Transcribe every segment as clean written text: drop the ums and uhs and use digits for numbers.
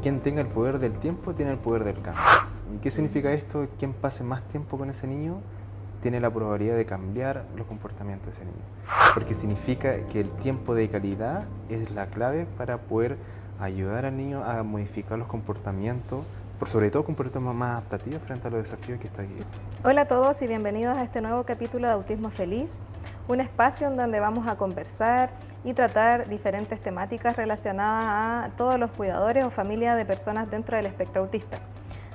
quien tenga el poder del tiempo tiene el poder del cambio. ¿Y qué significa esto? Quien pase más tiempo con ese niño tiene la probabilidad de cambiar los comportamientos de ese niño. Porque significa que el tiempo de calidad es la clave para poder ayudar al niño a modificar los comportamientos, por sobre todo comportamientos más adaptativos frente a los desafíos que está viviendo. Hola a todos y bienvenidos a este nuevo capítulo de Autismo Feliz, un espacio en donde vamos a conversar y tratar diferentes temáticas relacionadas a todos los cuidadores o familias de personas dentro del espectro autista.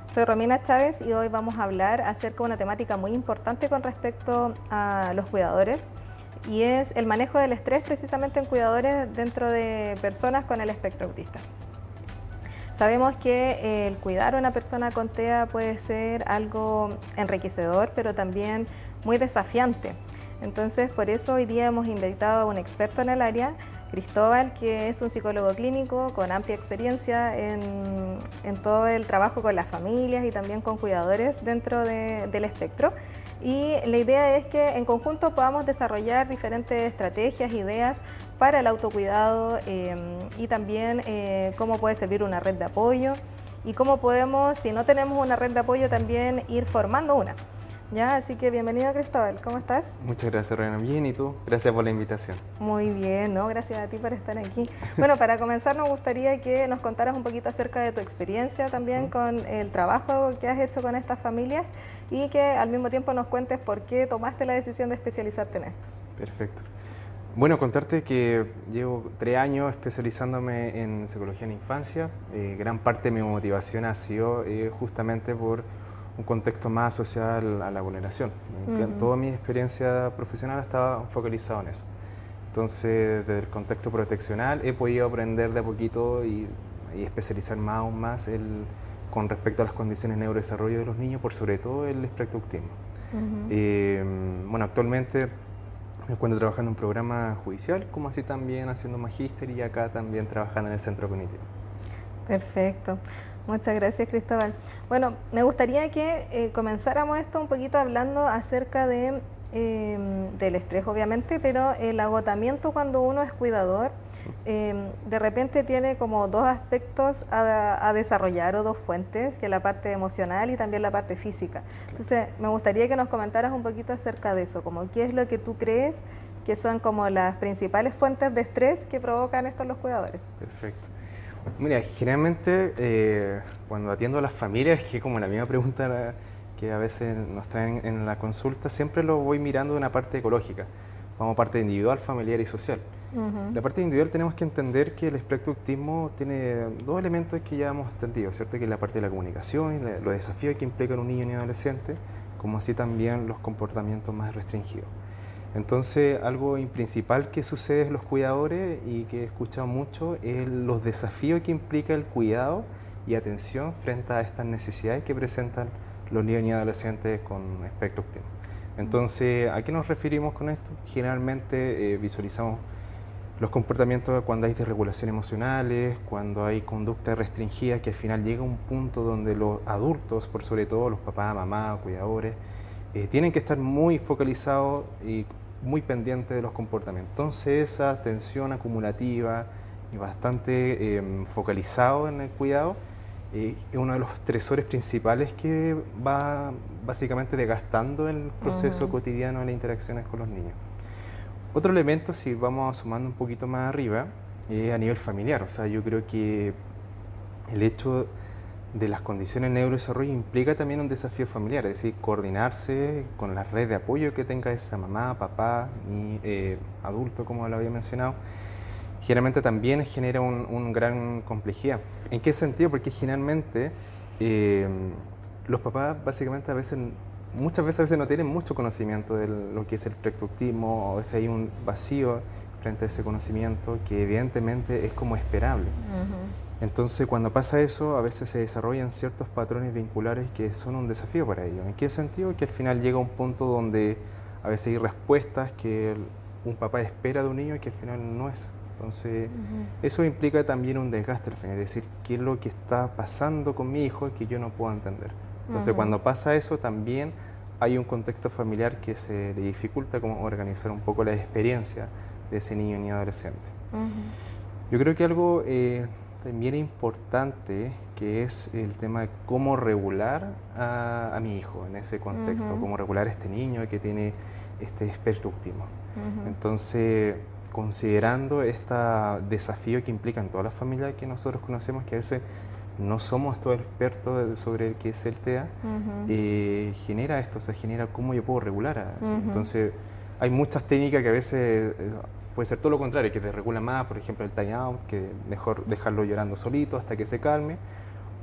Soy Romina Chávez y hoy vamos a hablar acerca de una temática muy importante con respecto a los cuidadores y es el manejo del estrés precisamente en cuidadores dentro de personas con el espectro autista. Sabemos que el cuidar a una persona con TEA puede ser algo enriquecedor, pero también muy desafiante. Entonces, por eso hoy día hemos invitado a un experto en el área, Cristóbal, que es un psicólogo clínico con amplia experiencia en todo el trabajo con las familias y también con cuidadores dentro del espectro. Y la idea es que en conjunto podamos desarrollar diferentes estrategias, ideas para el autocuidado y también cómo puede servir una red de apoyo y cómo podemos, si no tenemos una red de apoyo, también ir formando una. ¿Ya? Así que bienvenido, Cristóbal, ¿cómo estás? Muchas gracias, Reina. Bien, ¿y tú? Gracias por la invitación. Muy bien, ¿no? Gracias a ti por estar aquí. Bueno, para comenzar nos gustaría que nos contaras un poquito acerca de tu experiencia también con el trabajo que has hecho con estas familias y que al mismo tiempo nos cuentes por qué tomaste la decisión de especializarte en esto. Perfecto. Bueno, contarte que llevo 3 años especializándome en psicología en infancia. Gran parte de mi motivación ha sido justamente por un contexto más asociado a la vulneración. Toda mi experiencia profesional estaba focalizada en eso. Entonces, desde el contexto proteccional he podido aprender de a poquito y especializar aún más con respecto a las condiciones de neurodesarrollo de los niños, por sobre todo el espectro autismo. Bueno, actualmente me encuentro trabajando en un programa judicial, como así también haciendo magíster y acá también trabajando en el centro cognitivo. Perfecto. Muchas gracias, Cristóbal. Bueno, me gustaría que comenzáramos esto un poquito hablando acerca del estrés, obviamente, pero el agotamiento cuando uno es cuidador, de repente tiene como dos aspectos a desarrollar o dos fuentes, que es la parte emocional y también la parte física. Entonces, me gustaría que nos comentaras un poquito acerca de eso, como qué es lo que tú crees que son como las principales fuentes de estrés que provocan esto en los cuidadores. Perfecto. Mira, generalmente cuando atiendo a las familias, que es como la misma pregunta que a veces nos traen en la consulta, siempre lo voy mirando de una parte ecológica, como parte individual, familiar y social. La parte individual tenemos que entender que el espectro autismo tiene dos elementos que ya hemos entendido, ¿cierto? Que es la parte de la comunicación, los desafíos que implican un niño y un adolescente, como así también los comportamientos más restringidos. Entonces, algo principal que sucede en los cuidadores y que he escuchado mucho es los desafíos que implica el cuidado y atención frente a estas necesidades que presentan los niños y adolescentes con espectro autismo. Entonces, ¿a qué nos referimos con esto? Generalmente visualizamos los comportamientos cuando hay desregulación emocionales, cuando hay conducta restringida, que al final llega a un punto donde los adultos, por sobre todo los papás, mamás, cuidadores, tienen que estar muy focalizados y muy pendientes de los comportamientos. Entonces esa atención acumulativa y bastante focalizado en el cuidado es uno de los estresores principales que va básicamente desgastando el proceso cotidiano de las interacciones con los niños. Otro elemento, si vamos sumando un poquito más arriba, es a nivel familiar. O sea, yo creo que el hecho de las condiciones de neurodesarrollo implica también un desafío familiar, es decir, coordinarse con la red de apoyo que tenga esa mamá, papá y adulto, como lo había mencionado. Generalmente también genera una gran complejidad. ¿En qué sentido? Porque generalmente los papás básicamente muchas veces no tienen mucho conocimiento de lo que es el espectro autismo, o a veces hay un vacío frente a ese conocimiento que evidentemente es como esperable. Entonces, cuando pasa eso, a veces se desarrollan ciertos patrones vinculares que son un desafío para ellos. ¿En qué sentido? Que al final llega un punto donde a veces hay respuestas que un papá espera de un niño y que al final no es. Entonces, eso implica también un desgaste al final, es decir, qué es lo que está pasando con mi hijo que yo no puedo entender. Entonces, cuando pasa eso, también hay un contexto familiar que se le dificulta como organizar un poco la experiencia de ese niño ni adolescente. Yo creo que algo bien importante, que es el tema de cómo regular a mi hijo en ese contexto, cómo regular a este niño que tiene este espectro autismo. Entonces, considerando este desafío que implica en todas las familias que nosotros conocemos, que a veces no somos todos expertos sobre qué es el TEA, genera esto, o sea, genera cómo yo puedo regular Entonces, hay muchas técnicas que a veces puede ser todo lo contrario, que te regula más, por ejemplo, el time out, que mejor dejarlo llorando solito hasta que se calme,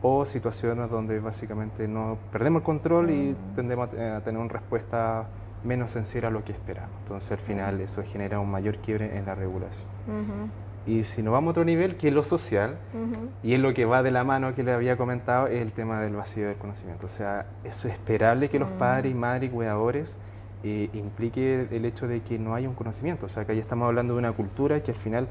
o situaciones donde básicamente no perdemos el control y tendemos a tener una respuesta menos sensible a lo que esperamos. Entonces, al final, eso genera un mayor quiebre en la regulación. Y si nos vamos a otro nivel, que es lo social, y es lo que va de la mano que le había comentado, es el tema del vacío del conocimiento. O sea, eso es esperable que los padres, madres y cuidadores implique el hecho de que no haya un conocimiento. O sea, que ahí estamos hablando de una cultura que al final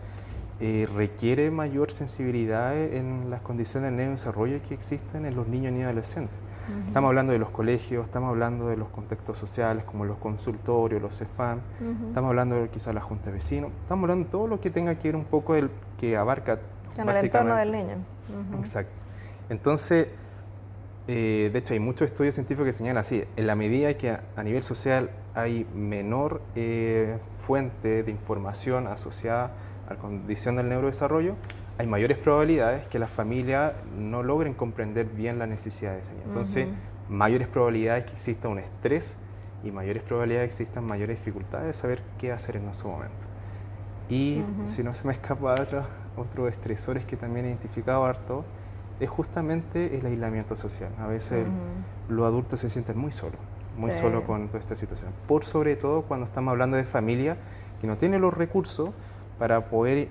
requiere mayor sensibilidad en las condiciones de neurodesarrollo que existen en los niños y adolescentes. Estamos hablando de los colegios, estamos hablando de los contextos sociales como los consultorios, los CEFAM, estamos hablando de quizás la junta de vecinos, estamos hablando de todo lo que tenga que ver un poco que abarca en el entorno del niño. Exacto. Entonces, de hecho hay muchos estudios científicos que señalan así, en la medida que a nivel social hay menor fuente de información asociada a la condición del neurodesarrollo, hay mayores probabilidades que las familias no logren comprender bien las necesidades de ese niño. Entonces, mayores probabilidades que exista un estrés y mayores probabilidades que existan mayores dificultades de saber qué hacer en ese momento. Y si no se me escapa otros estresores que también he identificado harto, es justamente el aislamiento social. A veces los adultos se sienten muy solos con toda esta situación. Por sobre todo cuando estamos hablando de familias que no tienen los recursos para poder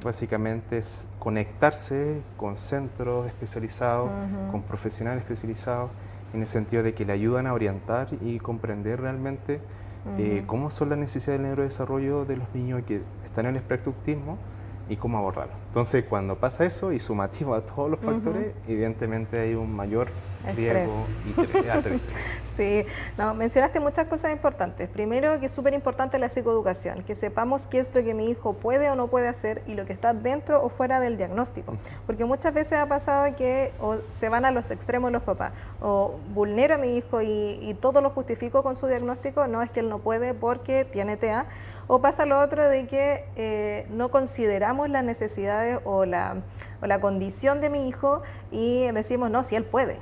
básicamente conectarse con centros especializados, con profesionales especializados, en el sentido de que le ayudan a orientar y comprender realmente cómo son las necesidades del neurodesarrollo de los niños que están en el espectro autismo y cómo abordarlo. Entonces, cuando pasa eso y sumativo a todos los factores, evidentemente hay un mayor riesgo y alto estrés. Sí, no, mencionaste muchas cosas importantes. Primero, que es súper importante la psicoeducación, que sepamos qué es lo que mi hijo puede o no puede hacer y lo que está dentro o fuera del diagnóstico. Porque muchas veces ha pasado que o se van a los extremos los papás, o vulnero a mi hijo y todo lo justifico con su diagnóstico, no es que él no puede porque tiene TEA, o pasa lo otro de que no consideramos las necesidades o la condición de mi hijo y decimos, no, si él puede,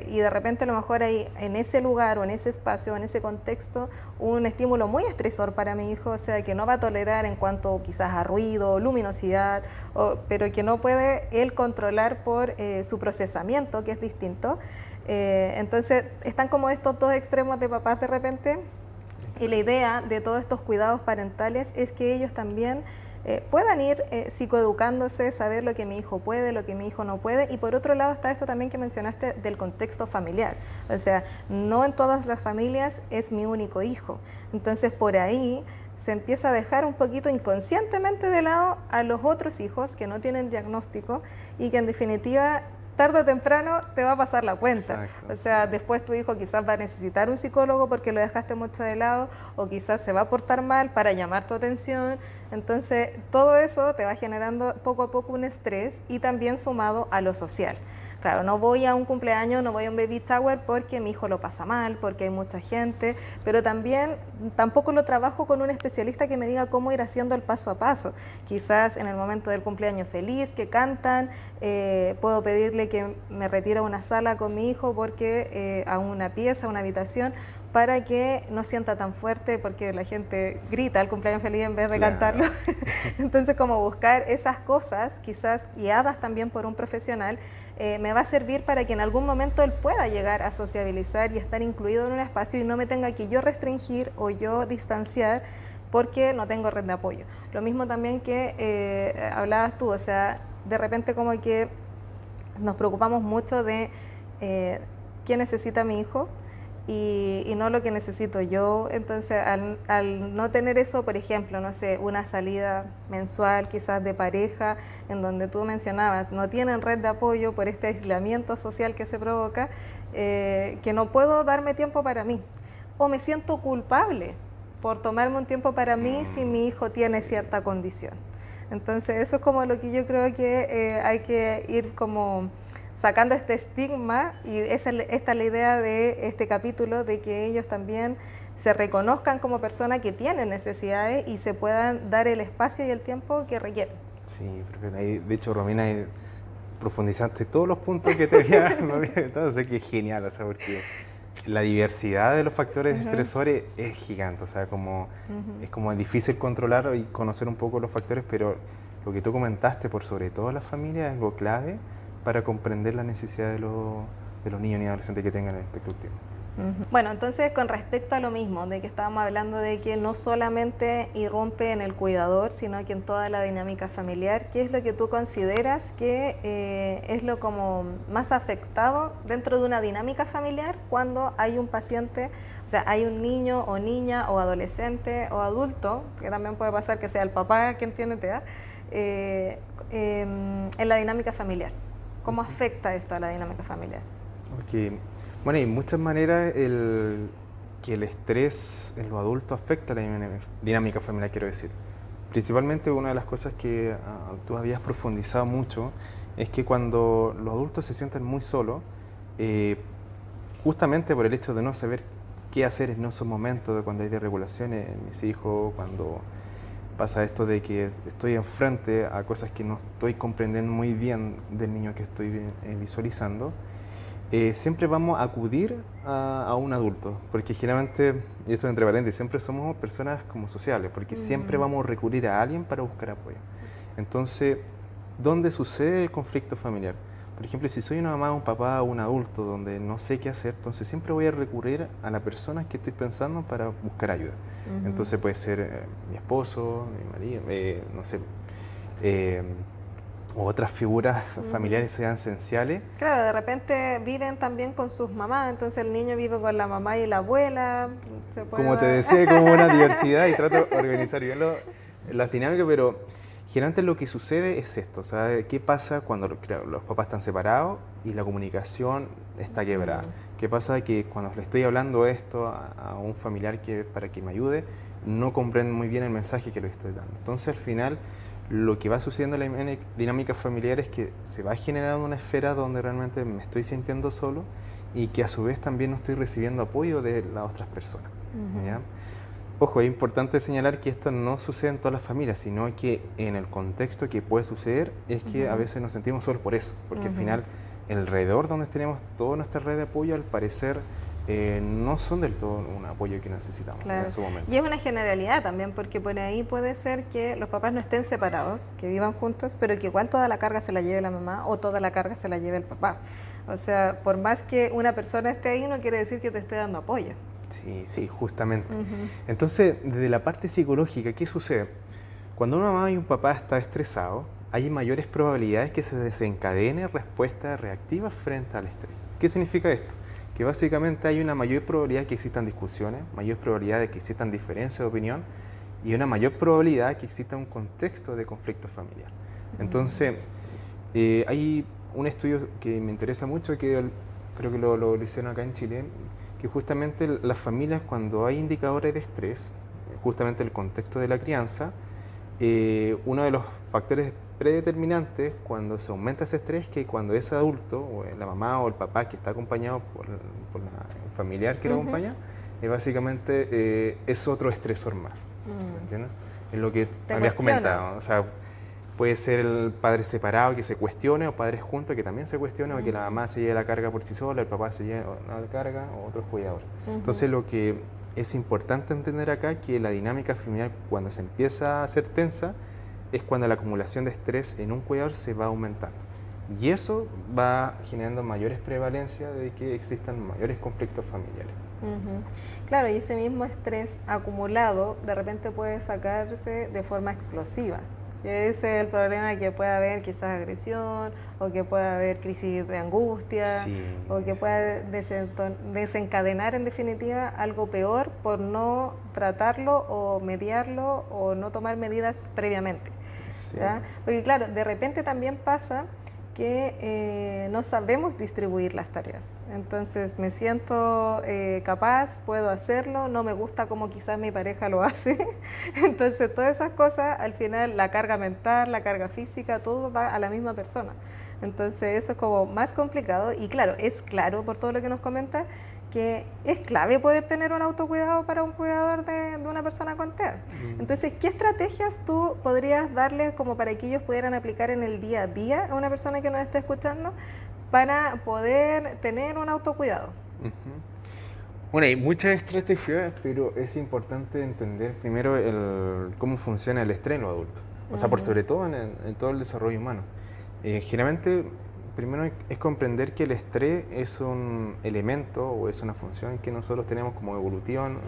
y de repente a lo mejor hay en ese lugar o en ese espacio, en ese contexto, un estímulo muy estresor para mi hijo, o sea, que no va a tolerar en cuanto quizás a ruido, luminosidad, pero que no puede él controlar por su procesamiento, que es distinto. Entonces, están como estos dos extremos de papás de repente. Y la idea de todos estos cuidados parentales es que ellos también puedan ir psicoeducándose, saber lo que mi hijo puede, lo que mi hijo no puede. Y por otro lado está esto también que mencionaste del contexto familiar. O sea, no en todas las familias es mi único hijo. Entonces por ahí se empieza a dejar un poquito inconscientemente de lado a los otros hijos que no tienen diagnóstico y que en definitiva tarde o temprano te va a pasar la cuenta. Exacto, o sea, después tu hijo quizás va a necesitar un psicólogo porque lo dejaste mucho de lado, o quizás se va a portar mal para llamar tu atención. Entonces, todo eso te va generando poco a poco un estrés y también sumado a lo social. Claro, no voy a un cumpleaños, no voy a un baby shower porque mi hijo lo pasa mal, porque hay mucha gente, pero también tampoco lo trabajo con un especialista que me diga cómo ir haciendo el paso a paso. Quizás en el momento del cumpleaños feliz, que cantan, puedo pedirle que me retire a una sala con mi hijo porque a una pieza, a una habitación, para que no sienta tan fuerte, porque la gente grita el cumpleaños feliz en vez de cantarlo. Entonces, como buscar esas cosas, quizás guiadas también por un profesional, me va a servir para que en algún momento él pueda llegar a sociabilizar y estar incluido en un espacio y no me tenga que yo restringir o yo distanciar porque no tengo red de apoyo. Lo mismo también que hablabas tú, o sea, de repente como que nos preocupamos mucho de qué necesita mi hijo, y no lo que necesito yo. Entonces, al no tener eso, por ejemplo, no sé, una salida mensual quizás de pareja, en donde tú mencionabas, no tienen red de apoyo por este aislamiento social que se provoca, que no puedo darme tiempo para mí, o me siento culpable por tomarme un tiempo para mí si mi hijo tiene cierta condición. Entonces eso es como lo que yo creo que hay que ir como sacando este estigma, y esta es la idea de este capítulo, de que ellos también se reconozcan como personas que tienen necesidades y se puedan dar el espacio y el tiempo que requieren. Sí, perfecto. Ahí, de hecho, Romina, profundizaste todos los puntos que te había comentado, o sea, que es genial, o sea, porque la diversidad de los factores estresores es gigante, o sea, como, es como difícil controlar y conocer un poco los factores, pero lo que tú comentaste, por sobre todo las familias, es algo clave para comprender la necesidad de los niños y adolescentes que tengan el espectro autista. Bueno, entonces con respecto a lo mismo, de que estábamos hablando de que no solamente irrumpe en el cuidador, sino que en toda la dinámica familiar, ¿qué es lo que tú consideras que es lo como más afectado dentro de una dinámica familiar cuando hay un paciente, o sea, hay un niño o niña o adolescente o adulto, que también puede pasar que sea el papá quien tiene TEA, en la dinámica familiar? ¿Cómo afecta esto a la dinámica familiar? Okay. Bueno, hay muchas maneras que el estrés en los adultos afecta a la dinámica familiar, quiero decir. Principalmente una de las cosas que tú habías profundizado mucho es que cuando los adultos se sienten muy solos, justamente por el hecho de no saber qué hacer en esos momentos, de cuando hay desregulaciones en mis hijos, cuando pasa esto de que estoy enfrente a cosas que no estoy comprendiendo muy bien del niño que estoy visualizando, siempre vamos a acudir a un adulto, porque generalmente, y eso entre paréntesis, siempre somos personas como sociales, porque siempre vamos a recurrir a alguien para buscar apoyo. Entonces, ¿dónde sucede el conflicto familiar? Por ejemplo, si soy una mamá, un papá o un adulto donde no sé qué hacer, entonces siempre voy a recurrir a la persona que estoy pensando para buscar ayuda. Entonces puede ser mi esposo, mi marido, no sé, o otras figuras familiares sean esenciales. Claro, de repente viven también con sus mamás, entonces el niño vive con la mamá y la abuela. Como te decía, como una diversidad, y trato de organizar bien las dinámicas, pero generalmente lo que sucede es esto, o sea, ¿qué pasa cuando los papás están separados y la comunicación está quebrada? ¿Qué pasa? Que cuando le estoy hablando esto a un familiar para que me ayude, no comprende muy bien el mensaje que le estoy dando. Entonces, al final, lo que va sucediendo en la dinámica familiar es que se va generando una esfera donde realmente me estoy sintiendo solo y que a su vez también no estoy recibiendo apoyo de las otras personas. ¿Ya? Ojo, es importante señalar que esto no sucede en todas las familias, sino que en el contexto que puede suceder es que a veces nos sentimos solos por eso, porque al final alrededor donde tenemos toda nuestra red de apoyo, al parecer no son del todo un apoyo que necesitamos en su momento. Y es una generalidad también, porque por ahí puede ser que los papás no estén separados, que vivan juntos, pero que igual toda la carga se la lleve la mamá o toda la carga se la lleve el papá. O sea, por más que una persona esté ahí, no quiere decir que te esté dando apoyo. Sí, sí, justamente. Entonces, desde la parte psicológica, ¿qué sucede? Cuando una mamá y un papá están estresados, hay mayores probabilidades que se desencadene respuestas reactivas frente al estrés. ¿Qué significa esto? Que básicamente hay una mayor probabilidad de que existan discusiones, mayor probabilidad de que existan diferencias de opinión y una mayor probabilidad de que exista un contexto de conflicto familiar. Entonces, hay un estudio que me interesa mucho, que creo que lo hicieron acá en Chile, que justamente las familias, cuando hay indicadores de estrés, justamente el contexto de la crianza, uno de los factores predeterminantes cuando se aumenta ese estrés, que cuando ese adulto, o la mamá o el papá que está acompañado por el familiar que lo acompaña, básicamente es otro estresor más. ¿Entiendes? Es lo que habías comentado. O sea, puede ser el padre separado que se cuestione, o padres juntos que también se cuestionen, o que la mamá se lleve la carga por sí sola, el papá se lleve la carga, o otros cuidadores. Entonces, lo que es importante entender acá, que la dinámica familiar, cuando se empieza a hacer tensa, es cuando la acumulación de estrés en un cuidador se va aumentando. Y eso va generando mayores prevalencias de que existan mayores conflictos familiares. Claro, y ese mismo estrés acumulado de repente puede sacarse de forma explosiva. Ese es el problema, que puede haber quizás agresión, o que puede haber crisis de angustia, o que pueda desencadenar en definitiva algo peor por no tratarlo o mediarlo o no tomar medidas previamente. Porque claro, de repente también pasa que no sabemos distribuir las tareas. Entonces me siento capaz, puedo hacerlo, no me gusta como quizás mi pareja lo hace. Entonces todas esas cosas, al final la carga mental, la carga física, todo va a la misma persona. Entonces eso es como más complicado y claro, es claro por todo lo que nos comenta que es clave poder tener un autocuidado para un cuidador de una persona con TEA. Entonces, ¿qué estrategias tú podrías darles como para que ellos pudieran aplicar en el día a día a una persona que nos esté escuchando para poder tener un autocuidado? Bueno, hay muchas estrategias, pero es importante entender primero cómo funciona el estrés en los adultos. O sea, por sobre todo en todo el desarrollo humano. Generalmente, primero es comprender que el estrés es un elemento o es una función que nosotros tenemos como evolución,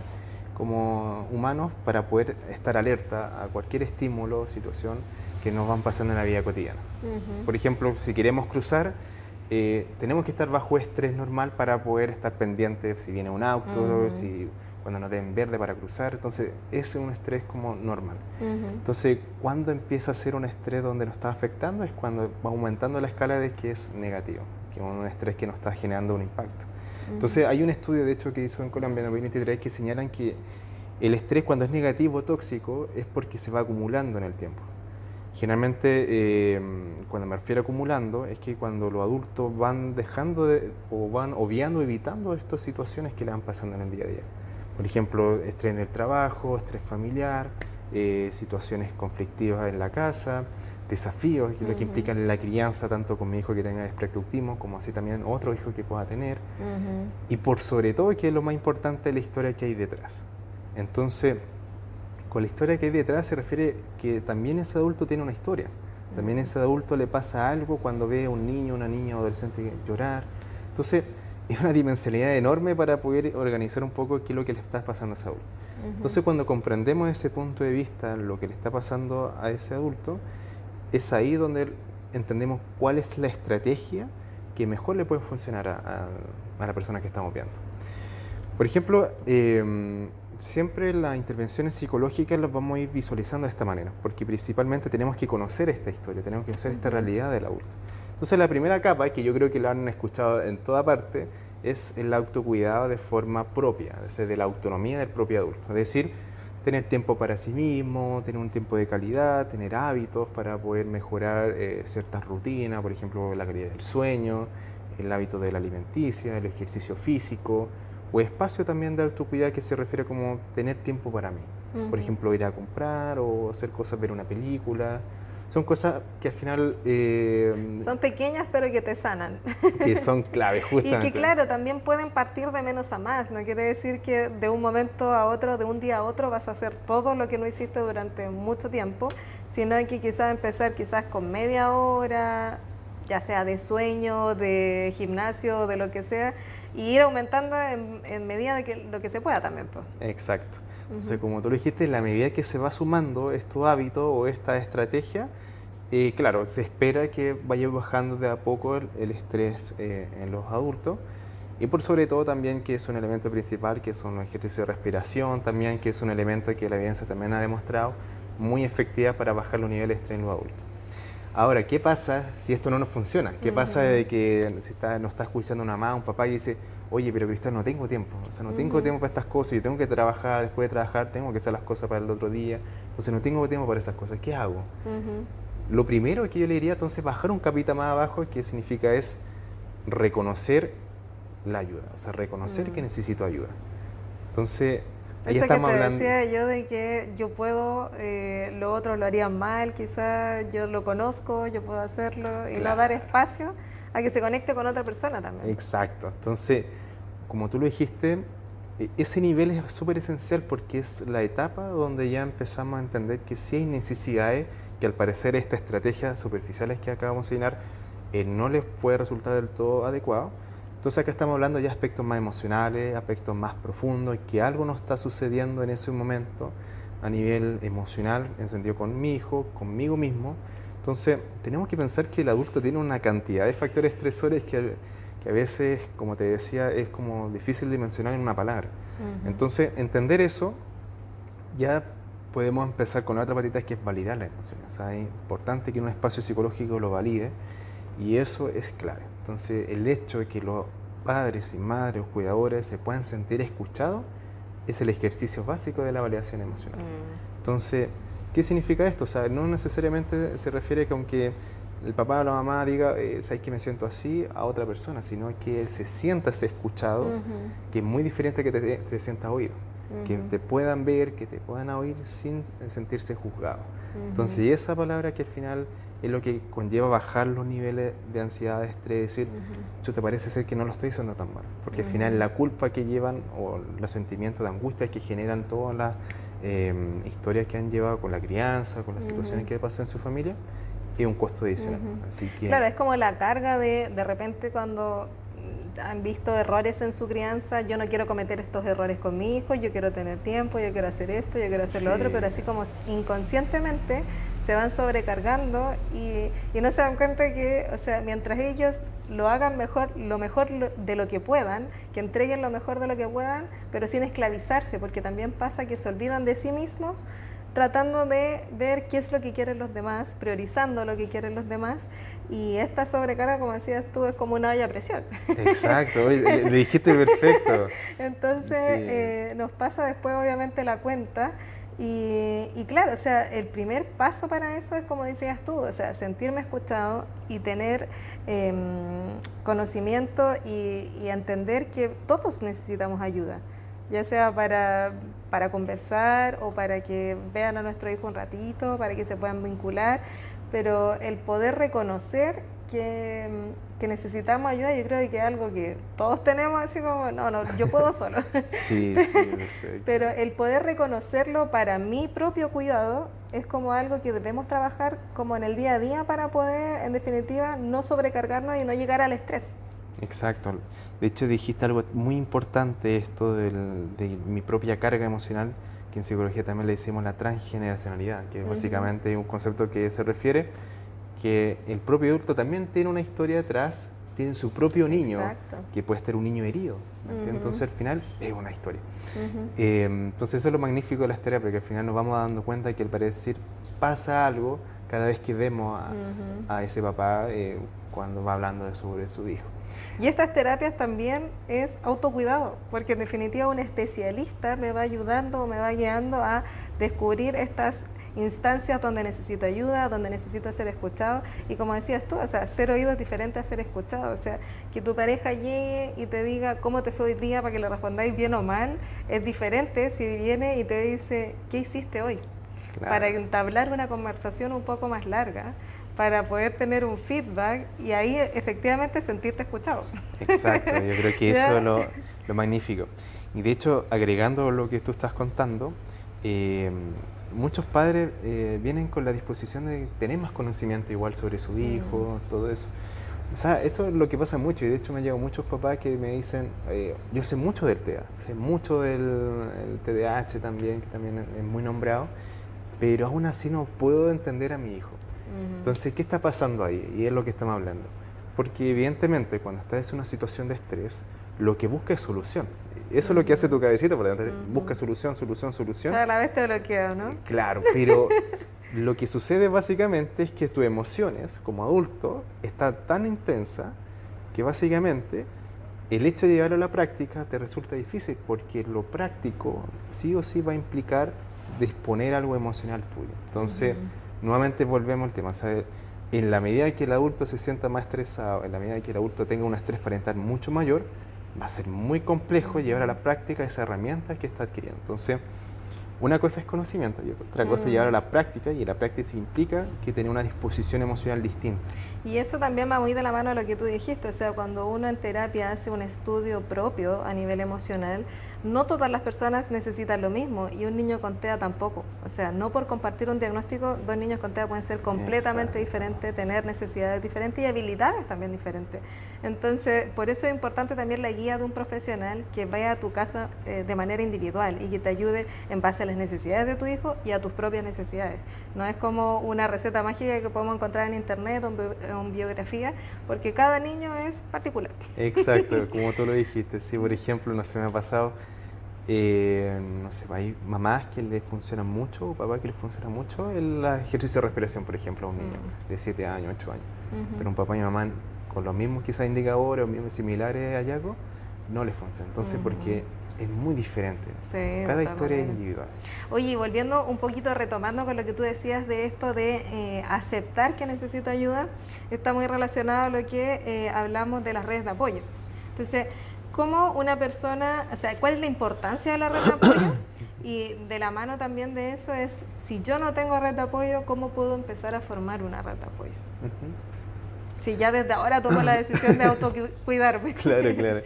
como humanos, para poder estar alerta a cualquier estímulo o situación que nos van pasando en la vida cotidiana. Por ejemplo, si queremos cruzar, tenemos que estar bajo estrés normal para poder estar pendientes si viene un auto, si cuando nos den verde para cruzar. Entonces, ese es un estrés como normal. Entonces, cuando empieza a ser un estrés donde nos está afectando es cuando va aumentando la escala de que es negativo, que es un estrés que nos está generando un impacto. Entonces, hay un estudio, de hecho, que hizo en Colombia en 2023 que señalan que el estrés cuando es negativo o tóxico es porque se va acumulando en el tiempo. Generalmente, cuando me refiero a acumulando, es que cuando los adultos van dejando o van obviando, evitando estas situaciones que le van pasando en el día a día. Por ejemplo, estrés en el trabajo, estrés familiar, situaciones conflictivas en la casa, desafíos, que es lo que implica la crianza, tanto con mi hijo que tenga espectro autismo, como así también otro hijo que pueda tener. Y por sobre todo, que es lo más importante, la historia que hay detrás. Entonces, con la historia que hay detrás se refiere que también ese adulto tiene una historia. También ese adulto le pasa algo cuando ve a un niño, una niña o adolescente llorar. Entonces, es una dimensionalidad enorme para poder organizar un poco qué es lo que le está pasando a ese adulto. Entonces, cuando comprendemos ese punto de vista, lo que le está pasando a ese adulto, es ahí donde entendemos cuál es la estrategia que mejor le puede funcionar a la persona que estamos viendo. Por ejemplo, siempre las intervenciones psicológicas las vamos a ir visualizando de esta manera, porque principalmente tenemos que conocer esta historia, tenemos que conocer esta realidad del adulto. Entonces, la primera capa, que yo creo que lo han escuchado en toda parte, es el autocuidado de forma propia, es decir, de la autonomía del propio adulto. Es decir, tener tiempo para sí mismo, tener un tiempo de calidad, tener hábitos para poder mejorar ciertas rutinas, por ejemplo, la calidad del sueño, el hábito de la alimenticia, el ejercicio físico, o espacio también de autocuidado que se refiere como tener tiempo para mí. Por ejemplo, ir a comprar o hacer cosas, ver una película. Son cosas que al final... son pequeñas pero que te sanan. Que son claves, justamente. Y que claro, también pueden partir de menos a más. No quiere decir que de un momento a otro, de un día a otro, vas a hacer todo lo que no hiciste durante mucho tiempo, sino que quizás empezar quizás con media hora, ya sea de sueño, de gimnasio, de lo que sea, y ir aumentando en medida de lo que se pueda también, pues. Exacto. Entonces, como tú lo dijiste, en la medida que se va sumando estos hábitos o esta estrategia, claro, se espera que vaya bajando de a poco el estrés en los adultos. Y por sobre todo también que es un elemento principal, que son los ejercicios de respiración, también que es un elemento que la evidencia también ha demostrado muy efectiva para bajar los niveles de estrés en los adultos. Ahora, ¿qué pasa si esto no nos funciona? ¿Qué pasa de que si nos está escuchando una mamá, un papá y dice, oye, pero Cristóbal, no tengo tiempo, o sea, no tengo tiempo para estas cosas, yo tengo que trabajar, después de trabajar tengo que hacer las cosas para el otro día, entonces no tengo tiempo para esas cosas, ¿qué hago? Lo primero que yo le diría, entonces, bajar un capita más abajo, que significa es reconocer la ayuda, o sea, reconocer que necesito ayuda. Entonces, ahí eso estamos que te hablando... decía yo de que yo puedo, lo otro lo harían mal, quizás yo lo conozco, yo puedo hacerlo, y no dar espacio a que se conecte con otra persona también. Exacto. Entonces, como tú lo dijiste, ese nivel es súper esencial porque es la etapa donde ya empezamos a entender que sí hay necesidades que al parecer estas estrategias superficiales que acabamos de llenar no les puede resultar del todo adecuado. Entonces acá estamos hablando ya de aspectos más emocionales, aspectos más profundos, que algo nos está sucediendo en ese momento a nivel emocional, en sentido con mi hijo, conmigo mismo. Entonces tenemos que pensar que el adulto tiene una cantidad de factores estresores que a veces, como te decía, es como difícil de mencionar en una palabra. Entonces, entender eso, ya podemos empezar con la otra patita, que es validar las emociones. O sea, es importante que un espacio psicológico lo valide Y eso es clave. Entonces, el hecho de que los padres y madres o cuidadores se puedan sentir escuchados es el ejercicio básico de la validación emocional. Entonces, ¿qué significa esto? O sea, no necesariamente se refiere que aunque el papá o la mamá diga, ¿sabes que me siento así?, a otra persona, sino que él se sienta escuchado, que es muy diferente que te sientas oído. Que te puedan ver, que te puedan oír sin sentirse juzgado. Entonces, esa palabra que al final es lo que conlleva bajar los niveles de ansiedad, de estrés, decir, te parece ser que no lo estoy haciendo tan mal. Porque al final la culpa que llevan o los sentimientos de angustia que generan todas las historias que han llevado con la crianza, con las situaciones que pasan en su familia, es un costo adicional. Así que, claro, es como la carga de repente cuando han visto errores en su crianza, yo no quiero cometer estos errores con mi hijo, yo quiero tener tiempo, yo quiero hacer esto, yo quiero hacer lo otro, pero así como inconscientemente se van sobrecargando y no se dan cuenta que, o sea, mientras ellos lo hagan mejor, lo mejor de lo que puedan, que entreguen lo mejor de lo que puedan, pero sin esclavizarse, porque también pasa que se olvidan de sí mismos, tratando de ver qué es lo que quieren los demás, priorizando lo que quieren los demás, y esta sobrecarga, como decías tú, es como una olla a presión. Exacto, le dijiste perfecto. Entonces nos pasa después obviamente la cuenta, y claro, o sea, el primer paso para eso es como decías tú, o sea, sentirme escuchado y tener conocimiento y entender que todos necesitamos ayuda, ya sea para conversar o para que vean a nuestro hijo un ratito, para que se puedan vincular, pero el poder reconocer que necesitamos ayuda, yo creo que es algo que todos tenemos, así como, no, yo puedo solo. Sí, perfecto. Pero el poder reconocerlo para mi propio cuidado es como algo que debemos trabajar como en el día a día para poder, en definitiva, no sobrecargarnos y no llegar al estrés. Exacto. De hecho, dijiste algo muy importante, esto de mi propia carga emocional, que en psicología también le decimos la transgeneracionalidad, que es básicamente un concepto que se refiere que el propio adulto también tiene una historia detrás, tiene su propio niño, que puede ser un niño herido. Entonces, al final, es una historia. Entonces, eso es lo magnífico de las terapias, que al final nos vamos dando cuenta que al parecer pasa algo cada vez que vemos a ese papá cuando va hablando sobre su hijo. Y estas terapias también es autocuidado, porque en definitiva un especialista me va ayudando, me va guiando a descubrir estas instancias donde necesito ayuda, donde necesito ser escuchado, y como decías tú, o sea, ser oído es diferente a ser escuchado, o sea, que tu pareja llegue y te diga cómo te fue hoy día para que le respondáis bien o mal, es diferente si viene y te dice, ¿qué hiciste hoy? Claro. Para entablar una conversación un poco más larga, para poder tener un feedback y ahí efectivamente sentirte escuchado. Exacto, yo creo que eso es lo magnífico. Y de hecho, agregando lo que tú estás contando, muchos padres vienen con la disposición de tener más conocimiento igual sobre su hijo, todo eso. O sea, esto es lo que pasa mucho, y de hecho me han llegado muchos papás que me dicen, yo sé mucho del TEA, sé mucho del TDAH también, que también es muy nombrado, pero aún así no puedo entender a mi hijo. Entonces, ¿qué está pasando ahí? Y es lo que estamos hablando. Porque evidentemente cuando estás en una situación de estrés, lo que busca es solución. Eso es lo que hace tu cabecita, por lo tanto, busca solución. A la vez te bloquea, ¿no? Claro, pero lo que sucede básicamente es que tus emociones como adulto está tan intensa que básicamente el hecho de llevarlo a la práctica te resulta difícil, porque lo práctico sí o sí va a implicar disponer algo emocional tuyo. Entonces, nuevamente volvemos al tema, o sea, en la medida que el adulto se sienta más estresado, en la medida que el adulto tenga un estrés parental mucho mayor, va a ser muy complejo llevar a la práctica esa herramienta que está adquiriendo. Entonces, una cosa es conocimiento y otra cosa es llevar a la práctica, y la práctica implica que tener una disposición emocional distinta. Y eso también va muy de la mano a lo que tú dijiste, o sea, cuando uno en terapia hace un estudio propio a nivel emocional, no todas las personas necesitan lo mismo, y un niño con TEA tampoco. O sea, no por compartir un diagnóstico, dos niños con TEA pueden ser completamente diferentes, tener necesidades diferentes y habilidades también diferentes. Entonces, por eso es importante también la guía de un profesional que vaya a tu caso de manera individual y que te ayude en base a las necesidades de tu hijo y a tus propias necesidades. No es como una receta mágica que podemos encontrar en internet o en biografía, porque cada niño es particular. Exacto, como tú lo dijiste. Sí, por ejemplo, no se me ha pasado, No sé, hay mamás que le funcionan mucho, o papás que le funciona mucho el ejercicio de respiración, por ejemplo, a un niño de 7 años, 8 años. Pero un papá y mamá con los mismos quizás indicadores o mismos similares hallazgos, no les funciona. Entonces, porque es muy diferente. Sí, Cada de todas historia es maneras. individual. Oye, y volviendo un poquito, retomando con lo que tú decías de esto de aceptar que necesito ayuda, está muy relacionado a lo que hablamos de las redes de apoyo. Entonces, ¿cómo una persona, o sea, cuál es la importancia de la red de apoyo? Y de la mano también de eso es, si yo no tengo red de apoyo, ¿cómo puedo empezar a formar una red de apoyo? Si ya desde ahora tomo la decisión de autocuidarme. Claro, claro.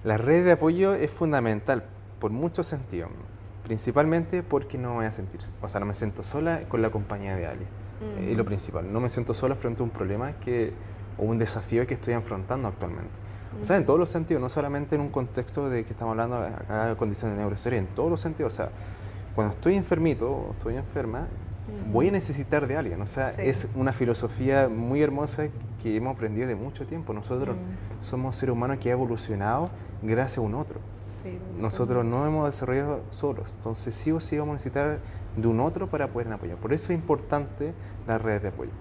La red de apoyo es fundamental por muchos sentidos, principalmente porque no me voy a sentir, o sea, no me siento sola con la compañía de alguien. Es lo principal, no me siento sola frente a un problema o un desafío que estoy afrontando actualmente. O sea, en todos los sentidos, no solamente en un contexto de que estamos hablando acá de condiciones de neurohistoria, en todos los sentidos. O sea, cuando estoy enfermito o estoy enferma, voy a necesitar de alguien. O sea, Sí. es una filosofía muy hermosa que hemos aprendido de mucho tiempo. Nosotros somos seres humanos que ha evolucionado gracias a un otro. Sí, Nosotros no hemos desarrollado solos, entonces sí o sí vamos a necesitar de un otro para poder apoyar. Por eso es importante las redes de apoyo.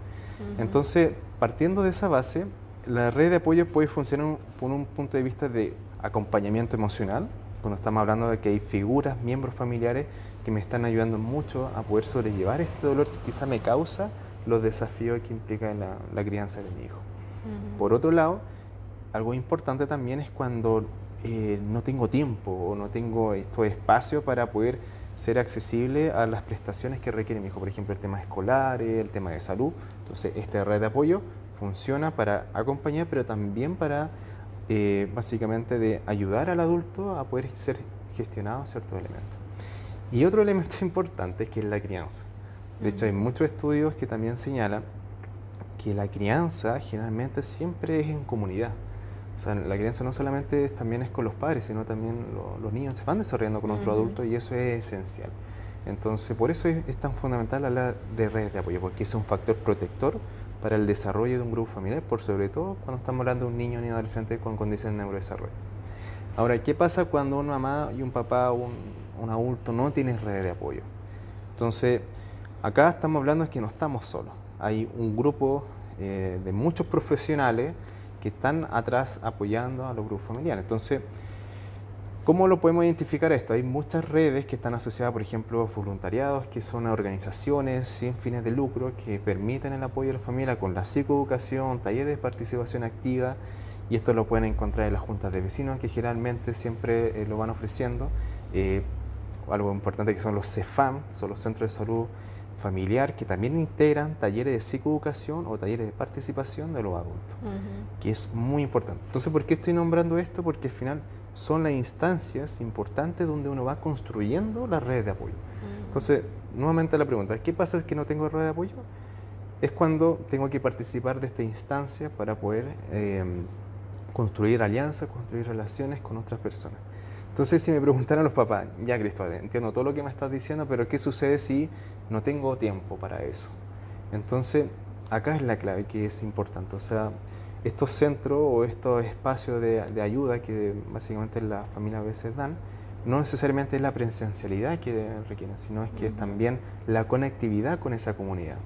Entonces, partiendo de esa base, la red de apoyo puede funcionar por un punto de vista de acompañamiento emocional, cuando estamos hablando de que hay figuras, miembros familiares que me están ayudando mucho a poder sobrellevar este dolor que quizá me causa los desafíos que implica la crianza de mi hijo. Por otro lado, algo importante también es cuando no tengo tiempo o no tengo estos espacios para poder ser accesible a las prestaciones que requiere mi hijo, por ejemplo, el tema escolar, el tema de salud. Entonces, esta red de apoyo funciona para acompañar, pero también para básicamente de ayudar al adulto a poder ser gestionado ciertos elementos. Y otro elemento importante es que es la crianza. De hecho, hay muchos estudios que también señalan que la crianza generalmente siempre es en comunidad. O sea, la crianza no solamente también es con los padres, sino también los niños se van desarrollando con otro adulto y eso es esencial. Entonces, por eso es tan fundamental hablar de redes de apoyo, porque es un factor protector para el desarrollo de un grupo familiar, por sobre todo cuando estamos hablando de un niño o un adolescente con condiciones de neurodesarrollo. Ahora, ¿qué pasa cuando una mamá y un papá o un adulto no tienen redes de apoyo? Entonces, acá estamos hablando de que no estamos solos. Hay un grupo de muchos profesionales que están atrás apoyando a los grupos familiares. Entonces, ¿cómo lo podemos identificar esto? Hay muchas redes que están asociadas, por ejemplo, a voluntariados, que son organizaciones sin fines de lucro que permiten el apoyo a la familia con la psicoeducación, talleres de participación activa, y esto lo pueden encontrar en las juntas de vecinos, que generalmente siempre lo van ofreciendo. Algo importante que son los CEFAM, son los centros de salud familiar, que también integran talleres de psicoeducación o talleres de participación de los adultos, que es muy importante. Entonces, ¿por qué estoy nombrando esto? Porque al final son las instancias importantes donde uno va construyendo las redes de apoyo. Entonces, nuevamente la pregunta, ¿qué pasa si no tengo red de apoyo? Es cuando tengo que participar de esta instancia para poder construir alianzas, construir relaciones con otras personas. Entonces, si me preguntaran los papás, ya Cristóbal, entiendo todo lo que me estás diciendo, pero ¿qué sucede si no tengo tiempo para eso? Entonces, acá es la clave que es importante. O sea, estos centros o estos espacios de ayuda que básicamente las familias a veces dan, no necesariamente es la presencialidad que requieren, sino es que es también la conectividad con esa comunidad.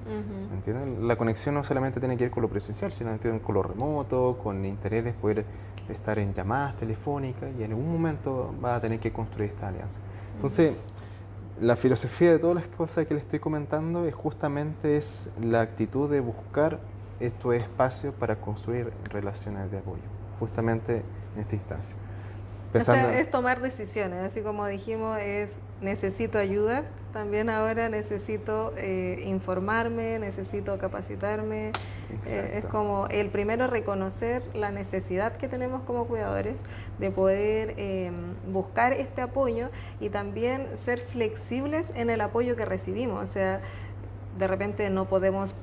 ¿Entiendes? La conexión no solamente tiene que ver con lo presencial, sino también con lo remoto, con el interés de poder estar en llamadas telefónicas y en algún momento va a tener que construir esta alianza. Entonces, la filosofía de todas las cosas que les estoy comentando es justamente la actitud de buscar estos espacios para construir relaciones de apoyo, justamente en esta instancia. Pensando, o sea, es tomar decisiones, así como dijimos, necesito ayuda, también ahora necesito informarme, necesito capacitarme. Es como el primero reconocer la necesidad que tenemos como cuidadores de poder buscar este apoyo y también ser flexibles en el apoyo que recibimos. O sea, de repente no podemos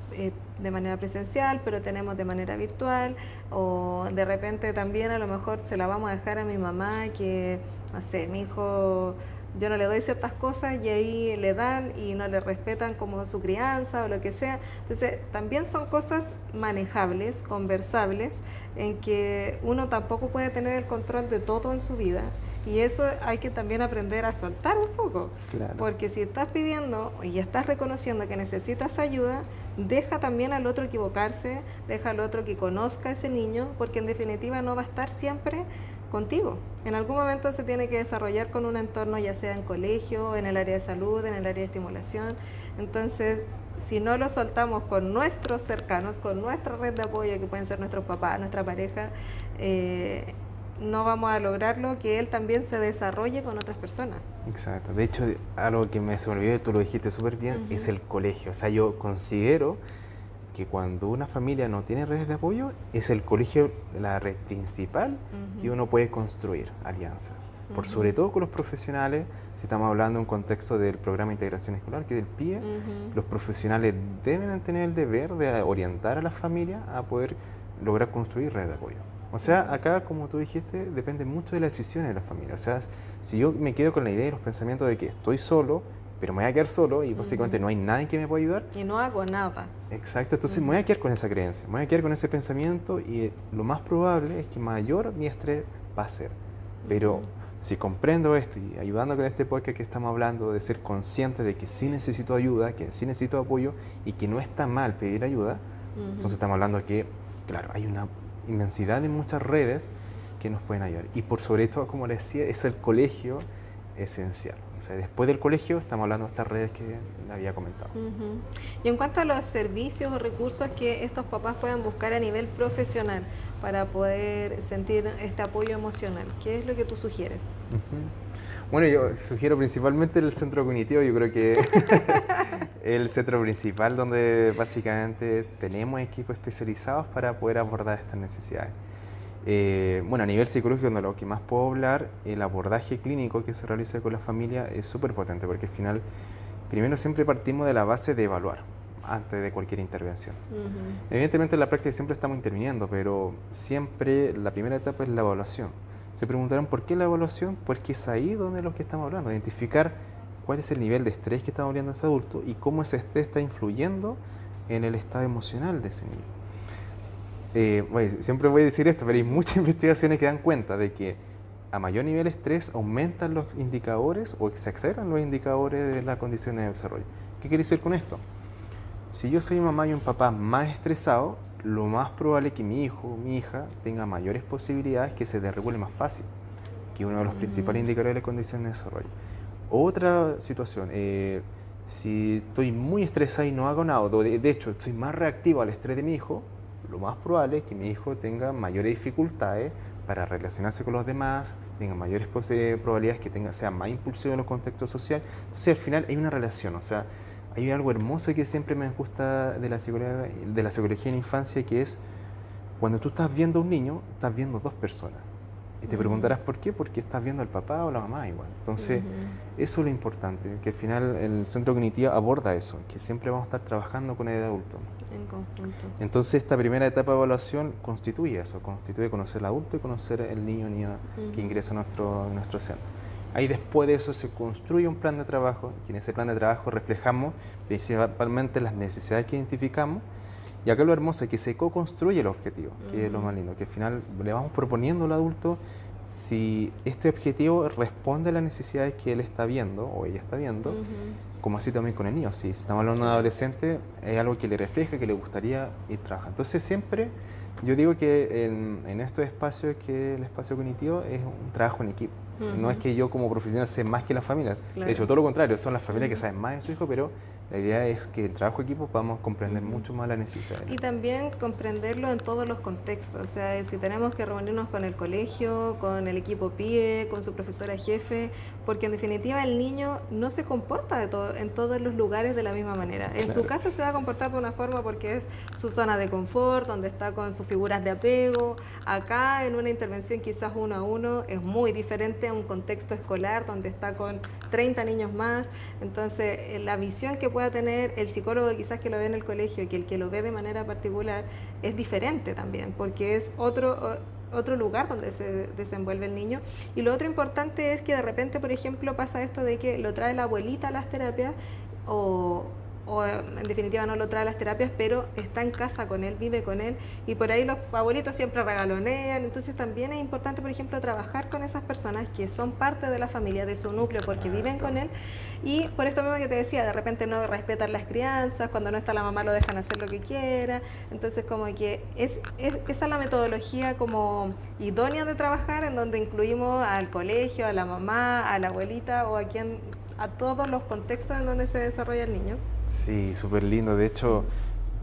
de manera presencial, pero tenemos de manera virtual, o de repente también a lo mejor se la vamos a dejar a mi mamá que, no sé, mi hijo, yo no le doy ciertas cosas y ahí le dan y no le respetan como su crianza o lo que sea. Entonces, también son cosas manejables, conversables, en que uno tampoco puede tener el control de todo en su vida Y eso hay que también aprender a soltar un poco, Claro. porque si estás pidiendo y estás reconociendo que necesitas ayuda, deja también al otro equivocarse, deja al otro que conozca a ese niño, porque en definitiva no va a estar siempre contigo. En algún momento se tiene que desarrollar con un entorno, ya sea en colegio, en el área de salud, en el área de estimulación. Entonces, si no lo soltamos con nuestros cercanos, con nuestra red de apoyo, que pueden ser nuestros papás, nuestra pareja, no vamos a lograrlo, que él también se desarrolle con otras personas. Exacto. De hecho, algo que se me olvidó, y tú lo dijiste súper bien, es el colegio. O sea, yo considero que cuando una familia no tiene redes de apoyo, es el colegio la red principal que uno puede construir alianza. Por sobre todo con los profesionales, si estamos hablando en un contexto del programa de integración escolar, que es del PIE, los profesionales deben tener el deber de orientar a la familia a poder lograr construir redes de apoyo. O sea, acá, como tú dijiste, depende mucho de las decisiones de la familia. O sea, si yo me quedo con la idea y los pensamientos de que estoy solo, pero me voy a quedar solo y básicamente no hay nadie que me pueda ayudar. Y no hago nada. Exacto, entonces me voy a quedar con esa creencia, me voy a quedar con ese pensamiento y lo más probable es que mayor mi estrés va a ser. Pero si comprendo esto y ayudando con este podcast que estamos hablando de ser consciente de que sí necesito ayuda, que sí necesito apoyo y que no está mal pedir ayuda, entonces estamos hablando de que, claro, hay una inmensidad de muchas redes que nos pueden ayudar. Y por sobre todo, como les decía, es el colegio esencial. O sea, después del colegio estamos hablando de estas redes que le había comentado. Y en cuanto a los servicios o recursos que estos papás puedan buscar a nivel profesional para poder sentir este apoyo emocional, ¿qué es lo que tú sugieres? Bueno, yo sugiero principalmente el centro cognitivo. Yo creo que el centro principal donde básicamente tenemos equipos especializados para poder abordar estas necesidades. Bueno, a nivel psicológico, donde lo que más puedo hablar, el abordaje clínico que se realiza con la familia es súper potente, porque al final, primero siempre partimos de la base de evaluar antes de cualquier intervención. Evidentemente en la práctica siempre estamos interviniendo, pero siempre la primera etapa es la evaluación. Se preguntarán por qué la evaluación, porque es ahí donde lo que estamos hablando, identificar cuál es el nivel de estrés que está viviendo ese adulto y cómo ese estrés está influyendo en el estado emocional de ese niño. Bueno, siempre voy a decir esto, pero hay muchas investigaciones que dan cuenta de que a mayor nivel de estrés aumentan los indicadores o se exageran los indicadores de las condiciones de desarrollo. ¿Qué quiere decir con esto? Si yo soy mamá y un papá más estresado, lo más probable es que mi hijo o mi hija tenga mayores posibilidades que se desregule más fácil, que uno de los principales indicadores de las condiciones de desarrollo. Otra situación, si estoy muy estresado y no hago nada, de hecho estoy más reactivo al estrés de mi hijo, lo más probable es que mi hijo tenga mayores dificultades para relacionarse con los demás, tenga mayores probabilidades que sea más impulsivo en los contextos sociales. Entonces al final hay una relación, o sea, hay algo hermoso que siempre me gusta de la psicología en la infancia, que es cuando tú estás viendo a un niño, estás viendo dos personas. Y te preguntarás por qué, porque estás viendo al papá o la mamá igual. Entonces, eso es lo importante, que al final el centro cognitivo aborda eso, que siempre vamos a estar trabajando con el adulto. En conjunto. Entonces, esta primera etapa de evaluación constituye eso, constituye conocer al adulto y conocer el niño o niña que ingresa a nuestro centro. Ahí después de eso se construye un plan de trabajo, y en ese plan de trabajo reflejamos principalmente las necesidades que identificamos. Y acá lo hermoso es que se co-construye el objetivo, que es lo más lindo, que al final le vamos proponiendo al adulto si este objetivo responde a las necesidades que él está viendo o ella está viendo, como así también con el niño. Si estamos hablando de un adolescente, es algo que le refleja, que le gustaría ir trabajando. Entonces siempre yo digo que en estos espacios, que el espacio cognitivo es un trabajo en equipo. No es que yo como profesional sé más que la familia, de hecho todo lo contrario, son las familias que saben más de su hijo, pero la idea es que el trabajo de equipo podamos comprender mucho más la necesidad. Y también comprenderlo en todos los contextos, o sea, si tenemos que reunirnos con el colegio, con el equipo PIE, con su profesora jefe, porque en definitiva el niño no se comporta en todos los lugares de la misma manera. En su casa se va a comportar de una forma porque es su zona de confort, donde está con sus figuras de apego. Acá en una intervención quizás 1 a 1 es muy diferente a un contexto escolar donde está con 30 niños más. Entonces la visión que pueda tener el psicólogo quizás que lo ve en el colegio, que el que lo ve de manera particular, es diferente también, porque es otro lugar donde se desenvuelve el niño. Y lo otro importante es que de repente, por ejemplo, pasa esto de que lo trae la abuelita a las terapias o o en definitiva no lo trae a las terapias, pero está en casa con él, vive con él, y por ahí los abuelitos siempre regalonean. Entonces también es importante, por ejemplo, trabajar con esas personas que son parte de la familia, de su núcleo, porque viven con él. Y por esto mismo que te decía, de repente no respetan las crianzas, cuando no está la mamá lo dejan hacer lo que quiera. Entonces como que esa es la metodología como idónea de trabajar, en donde incluimos al colegio, a la mamá, a la abuelita o a todos los contextos en donde se desarrolla el niño. Sí, súper lindo. De hecho,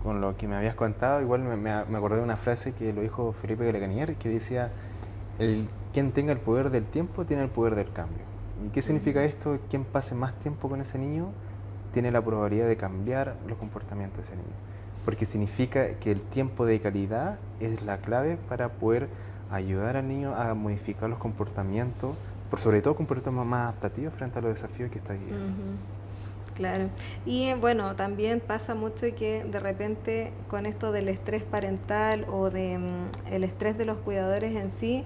con lo que me habías contado, igual me acordé de una frase que lo dijo Felipe Galacanier, que decía, quien tenga el poder del tiempo tiene el poder del cambio. ¿Y qué significa esto? Quien pase más tiempo con ese niño tiene la probabilidad de cambiar los comportamientos de ese niño. Porque significa que el tiempo de calidad es la clave para poder ayudar al niño a modificar los comportamientos, por sobre todo comportamientos más adaptativos frente a los desafíos que está viviendo. Claro, y bueno, también pasa mucho que de repente con esto del estrés parental o de el estrés de los cuidadores en sí,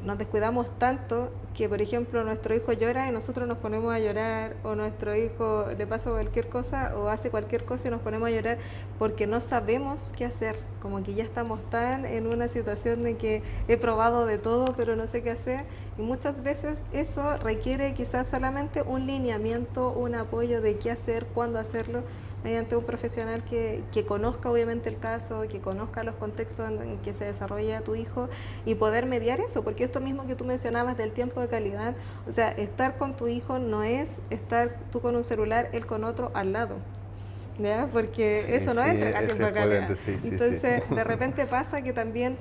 nos descuidamos tanto que, por ejemplo, nuestro hijo llora y nosotros nos ponemos a llorar, o nuestro hijo le pasa cualquier cosa o hace cualquier cosa y nos ponemos a llorar porque no sabemos qué hacer, como que ya estamos tan en una situación de que he probado de todo pero no sé qué hacer, y muchas veces eso requiere quizás solamente un lineamiento, un apoyo de qué hacer, cuándo hacerlo, mediante un profesional que conozca obviamente el caso, que conozca los contextos en que se desarrolla tu hijo, y poder mediar eso, porque esto mismo que tú mencionabas del tiempo de calidad, o sea, estar con tu hijo no es estar tú con un celular, él con otro al lado, ¿ya? Porque sí, eso no es entregar tiempo de calidad. Entonces, de repente pasa que también,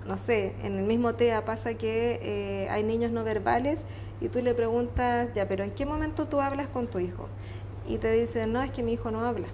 no sé, en el mismo TEA pasa que hay niños no verbales y tú le preguntas, ya, pero ¿en qué momento tú hablas con tu hijo? Y te dicen, no, es que mi hijo no habla.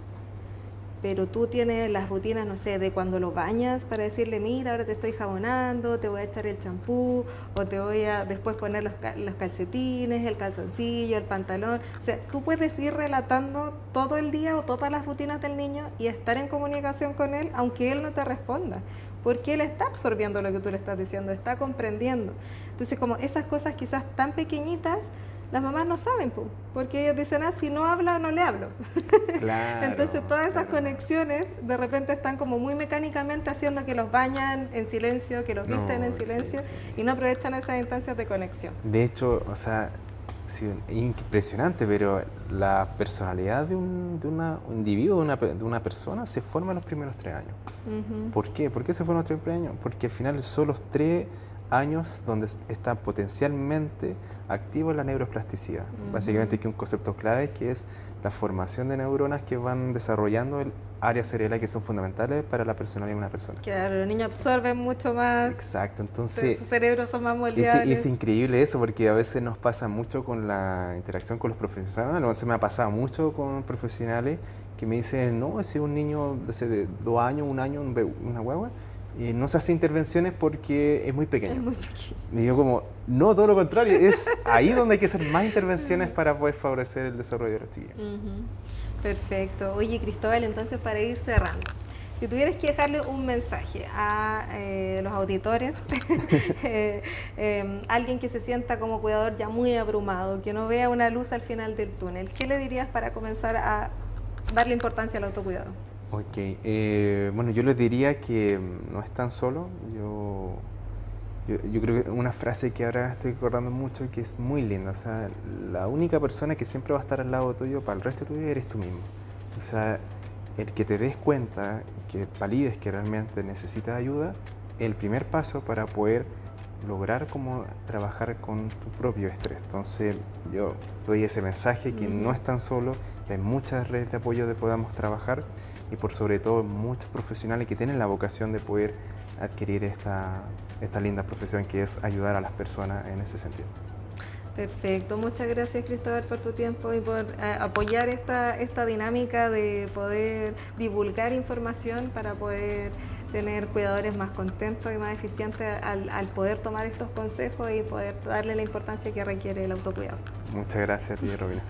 Pero tú tienes las rutinas, no sé, de cuando lo bañas para decirle, mira, ahora te estoy jabonando, te voy a echar el champú, o te voy a después poner los calcetines, el calzoncillo, el pantalón. O sea, tú puedes ir relatando todo el día o todas las rutinas del niño y estar en comunicación con él, aunque él no te responda, porque él está absorbiendo lo que tú le estás diciendo, está comprendiendo. Entonces, como esas cosas quizás tan pequeñitas, las mamás no saben, porque ellos dicen, si no habla, no le hablo. Claro, entonces todas esas conexiones de repente están como muy mecánicamente haciendo que los bañan en silencio, que los visten en silencio, y no aprovechan esas instancias de conexión. De hecho, o sea, sí, impresionante, pero la personalidad de un individuo, de una persona, se forma en los primeros 3 años. ¿Por qué? ¿Por qué se forman los 3 años? Porque al final son los 3 años donde está potencialmente activo la neuroplasticidad. Básicamente que un concepto clave que es la formación de neuronas que van desarrollando áreas cerebrales que son fundamentales para la personalidad de una persona. Claro, los niños absorben mucho más. Exacto, entonces sus cerebros son más moldeables. Es increíble eso, porque a veces nos pasa mucho con la interacción con los profesionales. No, se me ha pasado mucho con profesionales que me dicen, no, ese es un niño de 2 años, 1 año, una guagua, y no se hace intervenciones porque es muy pequeño. Es muy pequeño. Y yo como, no, todo lo contrario, es ahí donde hay que hacer más intervenciones para poder favorecer el desarrollo de los chiquillos. Perfecto. Oye, Cristóbal, entonces para ir cerrando, si tuvieras que dejarle un mensaje a los auditores, alguien que se sienta como cuidador ya muy abrumado, que no vea una luz al final del túnel, ¿qué le dirías para comenzar a darle importancia al autocuidado? Ok, bueno, yo les diría que no están solos. Yo creo que una frase que ahora estoy recordando mucho y que es muy linda, o sea, la única persona que siempre va a estar al lado tuyo para el resto de tu vida eres tú mismo. O sea, el que te des cuenta, que valides que realmente necesitas ayuda, es el primer paso para poder lograr como trabajar con tu propio estrés. Entonces yo doy ese mensaje que no están solos, que hay muchas redes de apoyo de podamos trabajar, y por sobre todo muchos profesionales que tienen la vocación de poder adquirir esta linda profesión que es ayudar a las personas en ese sentido. Perfecto, muchas gracias Cristóbal por tu tiempo y por apoyar esta dinámica de poder divulgar información para poder tener cuidadores más contentos y más eficientes al poder tomar estos consejos y poder darle la importancia que requiere el autocuidado. Muchas gracias a ti, Robina.